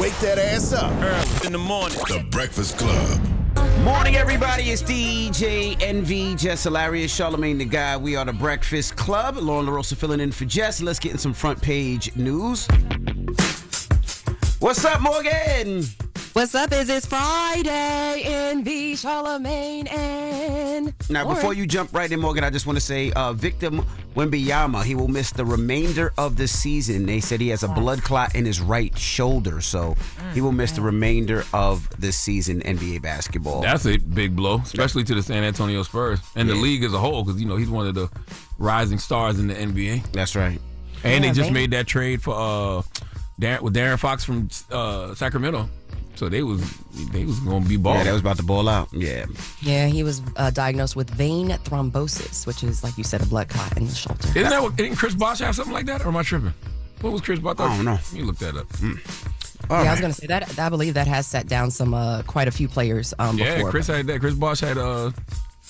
Wake that ass up. Early in the morning. The Breakfast Club. Morning, everybody. It's DJ NV, Jess Hilarious, Charlamagne the Guy. We are the Breakfast Club. Lauren LaRosa filling in for Jess. Let's get in some front page news. What's up, Morgan? What's up? It's Friday, NV, Charlamagne, and Now, Lauren. before you jump right in, Morgan, I just want to say, Victor Wembanyama, he will miss the remainder of the season. They said he has a blood clot in his right shoulder, so he will miss the remainder of the season, NBA basketball. That's a big blow, especially to the San Antonio Spurs and the league as a whole, because, you know, he's one of the rising stars in the NBA. That's right. And Yeah, they just man. made that trade for Darren Fox from Sacramento. So they was going to be balling. Yeah, that was about to ball out. Yeah. Yeah, he was diagnosed with vein thrombosis, which is, like you said, a blood clot in the shoulder. Didn't Chris Bosh have something like that? Or am I tripping? What was Chris Bosh? I don't know. You look that up. I was going to say that. I believe that has set down some quite a few players Yeah, before. Chris had that. Chris Bosh had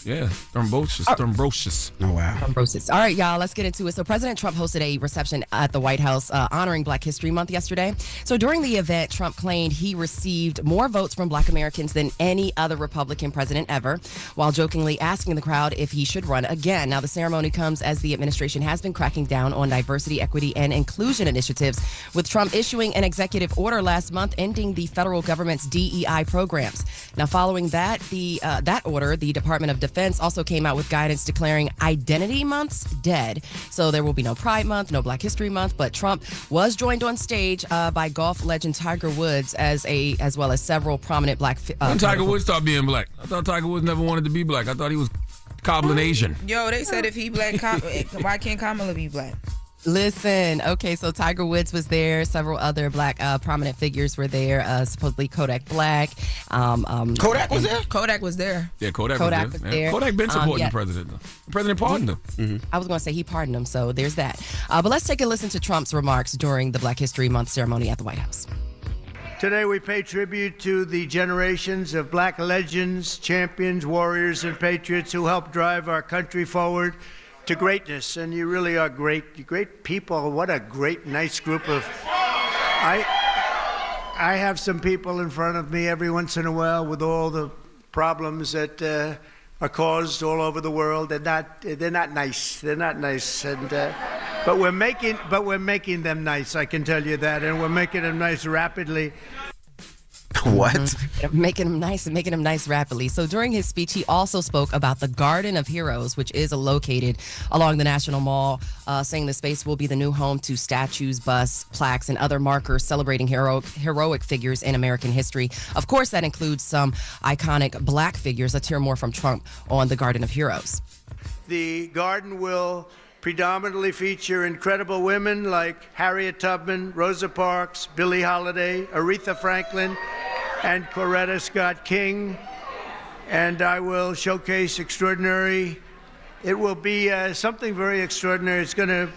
thrombosis. Oh, wow. Thrombosis. All right, y'all, let's get into it. So President Trump hosted a reception at the White House honoring Black History Month yesterday. So during the event, Trump claimed he received more votes from Black Americans than any other Republican president ever, while jokingly asking the crowd if he should run again. Now, the ceremony comes as the administration has been cracking down on diversity, equity, and inclusion initiatives, with Trump issuing an executive order last month ending the federal government's DEI programs. Now, following that, that order, the Department of Defense also came out with guidance declaring Identity Months dead. So there will be no Pride Month, no Black History Month, but Trump was joined on stage by golf legend Tiger Woods as well as several prominent Black. When Tiger Woods stopped being black? I thought Tiger Woods never wanted to be black. I thought he was cobbling Asian. Yo, they said if he black, why can't Kamala be black? Listen, okay, so Tiger Woods was there. Several other Black prominent figures were there. Supposedly Kodak Black. Kodak was there? Kodak was there. Yeah, Kodak was there. Yeah. Kodak been supporting the president. The president pardoned him. I was going to say he pardoned him, so there's that. But let's take a listen to Trump's remarks during the Black History Month ceremony at the White House. Today we pay tribute to the generations of Black legends, champions, warriors, and patriots who helped drive our country forward to greatness. And you really are great. You're great people. What a great, nice group of... I have some people in front of me every once in a while with all the problems that are caused all over the world. They're not nice. They're not nice. And but we're making them nice, I can tell you that. And we're making them nice rapidly. What? Making him nice rapidly. So during his speech, he also spoke about the Garden of Heroes, which is located along the National Mall, saying the space will be the new home to statues, busts, plaques, and other markers celebrating heroic figures in American history. Of course, that includes some iconic Black figures. Let's hear more from Trump on the Garden of Heroes. The garden will predominantly feature incredible women like Harriet Tubman, Rosa Parks, Billie Holiday, Aretha Franklin, and Coretta Scott King. And I will showcase extraordinary. It will be something very extraordinary. It's going to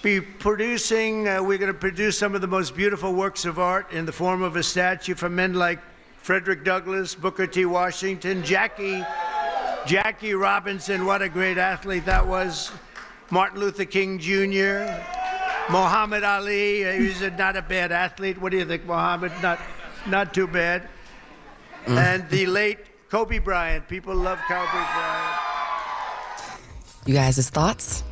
be producing, we're going to produce some of the most beautiful works of art in the form of a statue from men like Frederick Douglass, Booker T. Washington, Jackie Robinson, what a great athlete that was. Martin Luther King Jr., Muhammad Ali, he's not a bad athlete. What do you think, Muhammad? Not too bad. And the late Kobe Bryant. People love Kobe Bryant. You guys' thoughts?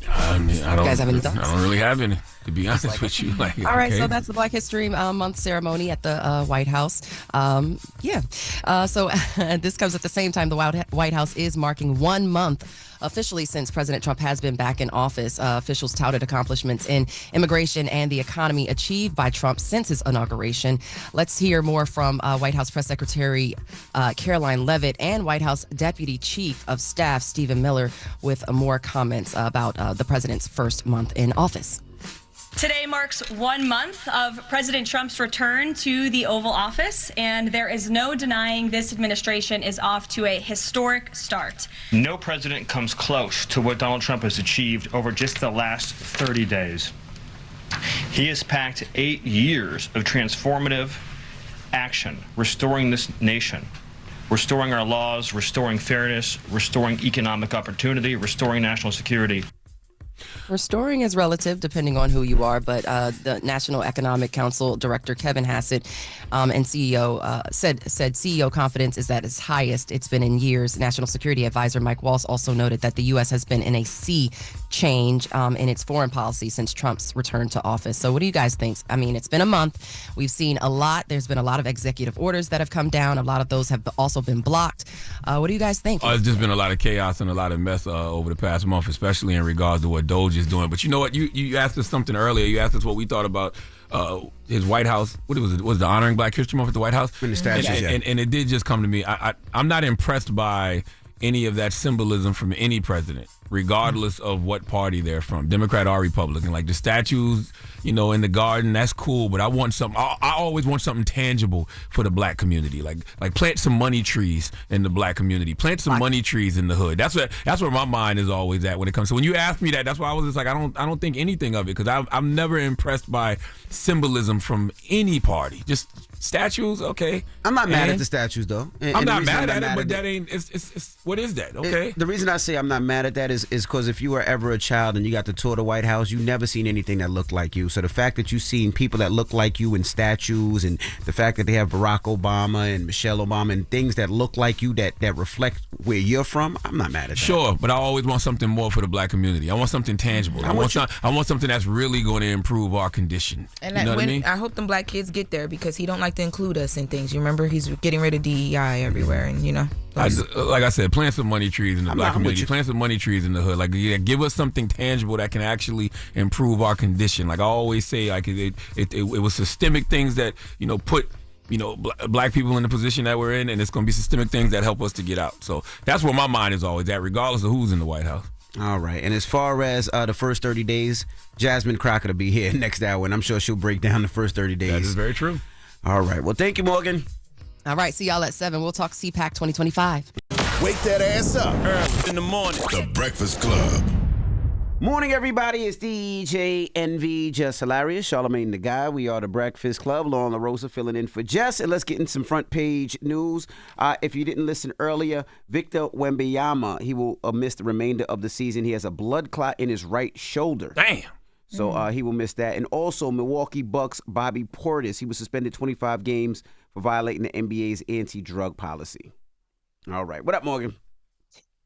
I mean, I don't. You guys have any thoughts? I don't really have any, to be honest with you. Like, All right, okay. so that's the Black History Month ceremony at the White House. So this comes at the same time the White House is marking 1 month officially since President Trump has been back in office. Officials touted accomplishments in immigration and the economy achieved by Trump since his inauguration. Let's hear more from White House Press Secretary Caroline Leavitt and White House Deputy Chief of Staff Stephen Miller with more comments about the president's first month in office. Today marks 1 month of President Trump's return to the Oval Office, and there is no denying this administration is off to a historic start. No president comes close to what Donald Trump has achieved over just the last 30 days. He has packed 8 years of transformative action, restoring this nation, restoring our laws, restoring fairness, restoring economic opportunity, restoring national security. Restoring is relative depending on who you are, but the National Economic Council Director Kevin Hassett and CEO said CEO confidence is at its highest it's been in years. National Security Advisor Mike Waltz also noted that the U.S. has been in a sea change in its foreign policy since Trump's return to office. So what do you guys think? I mean, it's been a month. We've seen a lot. There's been a lot of executive orders that have come down. A lot of those have also been blocked. What do you guys think? It's just been a lot of chaos and a lot of mess over the past month, especially in regards to what Doge is doing. But you know what? You asked us something earlier. You asked us what we thought about his White House. What was it? Was the honoring Black History Month at the White House? And the statues, and it did just come to me. I'm not impressed by any of that symbolism from any president, regardless of what party they're from, Democrat or Republican. Like the statues, in the garden, that's cool, but I want something. I always want something tangible for the Black community. Like plant some money trees in the Black community. Plant some money trees in the hood. That's where my mind is always at when it comes. So when you ask me that, that's why I was just like, I don't think anything of it, because I'm never impressed by symbolism from any party. Just statues, okay. I'm not mad at the statues, though. I'm not mad at it, but that ain't. It's what is that? Okay. The reason I say I'm not mad at that is because if you were ever a child and you got to tour the White House, you never seen anything that looked like you. So the fact that you've seen people that look like you in statues, and the fact that they have Barack Obama and Michelle Obama and things that look like you that reflect where you're from, I'm not mad at that. Sure, but I always want something more for the Black community. I want something tangible. I want something that's really going to improve our condition. And you know what I mean? I hope them Black kids get there, because he don't like to include us in things. You remember, he's getting rid of DEI everywhere, and like I said, plant some money trees in the Black community. Plant some money trees in the hood. Like, give us something tangible that can actually improve our condition. Like I always say, like it was systemic things that put Black people in the position that we're in, and it's going to be systemic things that help us to get out. So that's where my mind is always at, regardless of who's in the White House. All right. And as far as the first 30 days, Jasmine Crocker will be here next hour, and I'm sure she'll break down the first 30 days. That is very true. All right. Well, thank you, Morgan. All right. See y'all at 7. We'll talk CPAC 2025. Wake that ass up. Early in the morning. The Breakfast Club. Morning, everybody. It's DJ NV, Jess Hilarious, Charlamagne the Guy. We are the Breakfast Club. Lauren LaRosa filling in for Jess. And let's get in some front page news. If you didn't listen earlier, Victor Wembanyama, he will miss the remainder of the season. He has a blood clot in his right shoulder. Damn. So he will miss that. And also Milwaukee Bucks Bobby Portis, he was suspended 25 games for violating the NBA's anti-drug policy. All right. What up, Morgan?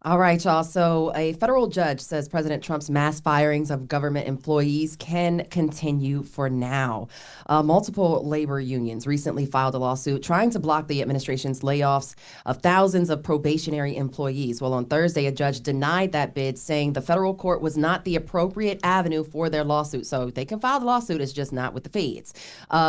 All right, y'all. So a federal judge says President Trump's mass firings of government employees can continue for now. Multiple labor unions recently filed a lawsuit trying to block the administration's layoffs of thousands of probationary employees. Well, on Thursday, a judge denied that bid, saying the federal court was not the appropriate avenue for their lawsuit. So they can file the lawsuit, it's just not with the feds.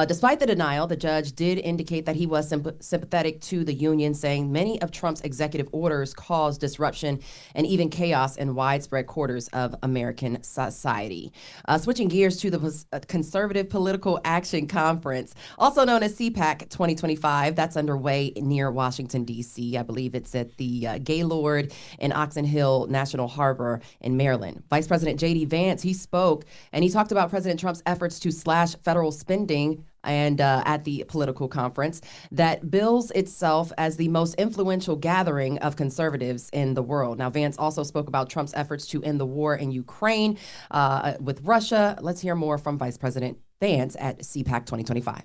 Despite the denial, the judge did indicate that he was sympathetic to the union, saying many of Trump's executive orders caused disruption and even chaos in widespread quarters of American society. Switching gears to the Conservative Political Action Conference, also known as CPAC 2025, that's underway near Washington, D.C. I believe it's at the Gaylord in Oxon Hill National Harbor in Maryland. Vice President J.D. Vance, he spoke, and he talked about President Trump's efforts to slash federal spending and at the political conference that bills itself as the most influential gathering of conservatives in the world. Now, Vance also spoke about Trump's efforts to end the war in Ukraine with Russia. Let's hear more from Vice President Vance at CPAC 2025.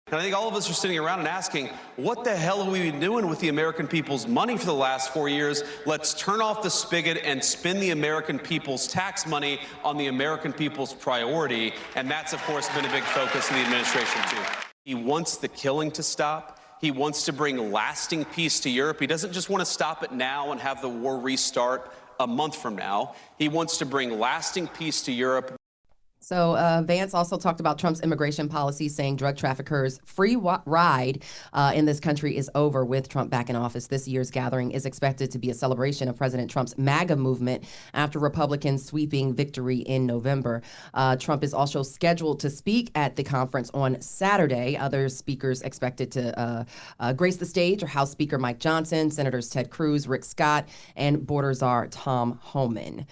And I think all of us are sitting around and asking, what the hell have we been doing with the American people's money for the last 4 years? Let's turn off the spigot and spend the American people's tax money on the American people's priority. And that's, of course, been a big focus of the administration, too. He wants the killing to stop. He wants to bring lasting peace to Europe. He doesn't just want to stop it now and have the war restart a month from now. He wants to bring lasting peace to Europe. So Vance also talked about Trump's immigration policy, saying drug traffickers' free ride in this country is over with Trump back in office. This year's gathering is expected to be a celebration of President Trump's MAGA movement after Republicans' sweeping victory in November. Trump is also scheduled to speak at the conference on Saturday. Other speakers expected to grace the stage are House Speaker Mike Johnson, Senators Ted Cruz, Rick Scott, and Border Czar Tom Homan.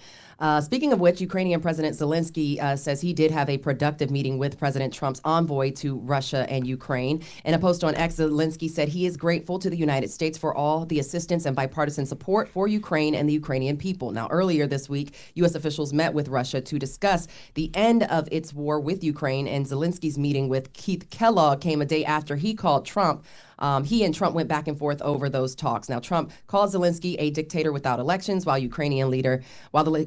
Speaking of which, Ukrainian President Zelensky says he did have a productive meeting with President Trump's envoy to Russia and Ukraine. In a post on X, Zelensky said he is grateful to the United States for all the assistance and bipartisan support for Ukraine and the Ukrainian people. Now, earlier this week, U.S. officials met with Russia to discuss the end of its war with Ukraine, and Zelensky's meeting with Keith Kellogg came a day after he called Trump. He and Trump went back and forth over those talks. Now, Trump called Zelensky a dictator without elections, while the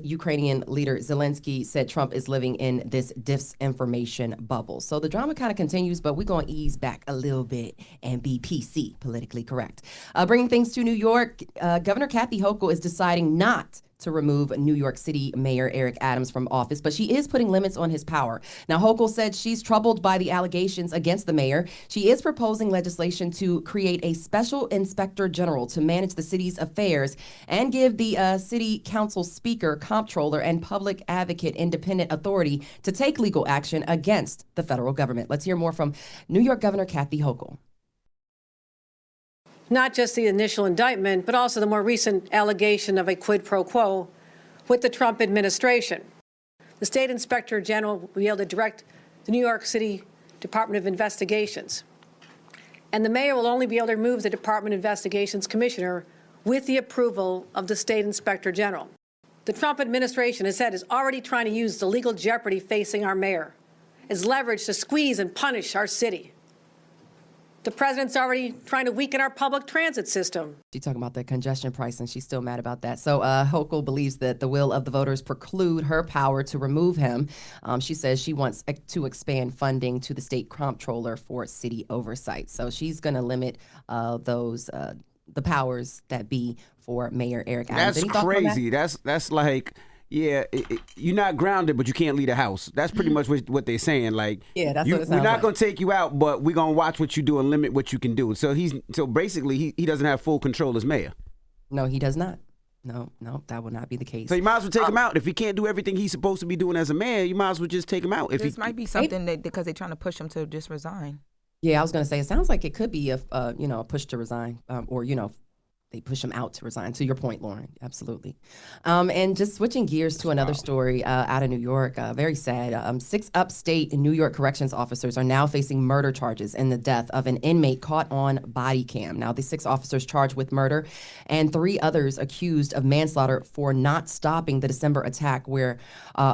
Ukrainian leader Zelensky said Trump is living in this disinformation bubble. So the drama kind of continues, but we're going to ease back a little bit and be PC, politically correct. Bringing things to New York, Governor Kathy Hochul is deciding not to remove New York City Mayor Eric Adams from office, but she is putting limits on his power. Now, Hochul said she's troubled by the allegations against the mayor. She is proposing legislation to create a special inspector general to manage the city's affairs and give the city council speaker, comptroller, and public advocate independent authority to take legal action against the federal government. Let's hear more from New York Governor Kathy Hochul. Not just the initial indictment, but also the more recent allegation of a quid pro quo with the Trump administration. The state inspector general will be able to direct the New York City Department of Investigations. And the mayor will only be able to remove the Department of Investigations commissioner with the approval of the state inspector general. The Trump administration has said is already trying to use the legal jeopardy facing our mayor as leverage to squeeze and punish our city. The president's already trying to weaken our public transit system. She's talking about the congestion price, and she's still mad about that. So Hochul believes that the will of the voters preclude her power to remove him. She says she wants to expand funding to the state comptroller for city oversight. So she's going to limit the powers that be for Mayor Eric Adams. That's crazy. That's like... Yeah, you're not grounded, but you can't leave the house. That's pretty much what they're saying. Like, yeah, that's what it sounds we're not going to take you out, but we're going to watch what you do and limit what you can do. So basically he doesn't have full control as mayor. No, he does not. No, that will not be the case. So you might as well take him out. If he can't do everything he's supposed to be doing as a mayor, you might as well just take him out. This might be something because they're trying to push him to just resign. Yeah, I was going to say, it sounds like it could be a push to resign, or they push him out to resign. To your point, Lauren, absolutely. And just switching gears to another story out of New York, very sad. 6 upstate New York corrections officers are now facing murder charges in the death of an inmate caught on body cam. Now, the 6 officers charged with murder and 3 others accused of manslaughter for not stopping the December attack, where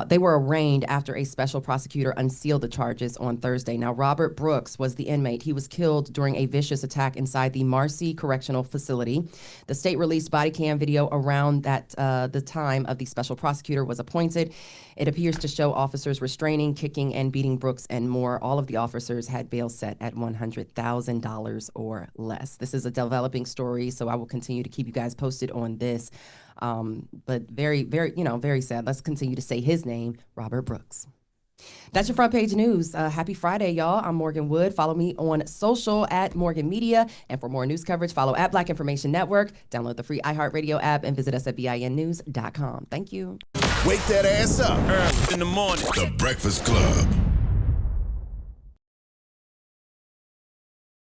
they were arraigned after a special prosecutor unsealed the charges on Thursday. Now, Robert Brooks was the inmate. He was killed during a vicious attack inside the Arce Correctional Facility. The state released body cam video around the time of the special prosecutor was appointed. It appears to show officers restraining, kicking, and beating Brooks and more. All of the officers had bail set at $100,000 or less. This is a developing story, so I will continue to keep you guys posted on this. But very, very, very sad. Let's continue to say his name, Robert Brooks. That's your front page news. Happy Friday, y'all. I'm Morgan Wood. Follow me on social at Morgan Media. And for more news coverage, follow at Black Information Network. Download the free iHeartRadio app and visit us at BINnews.com. Thank you. Wake that ass up. In the morning. The Breakfast Club.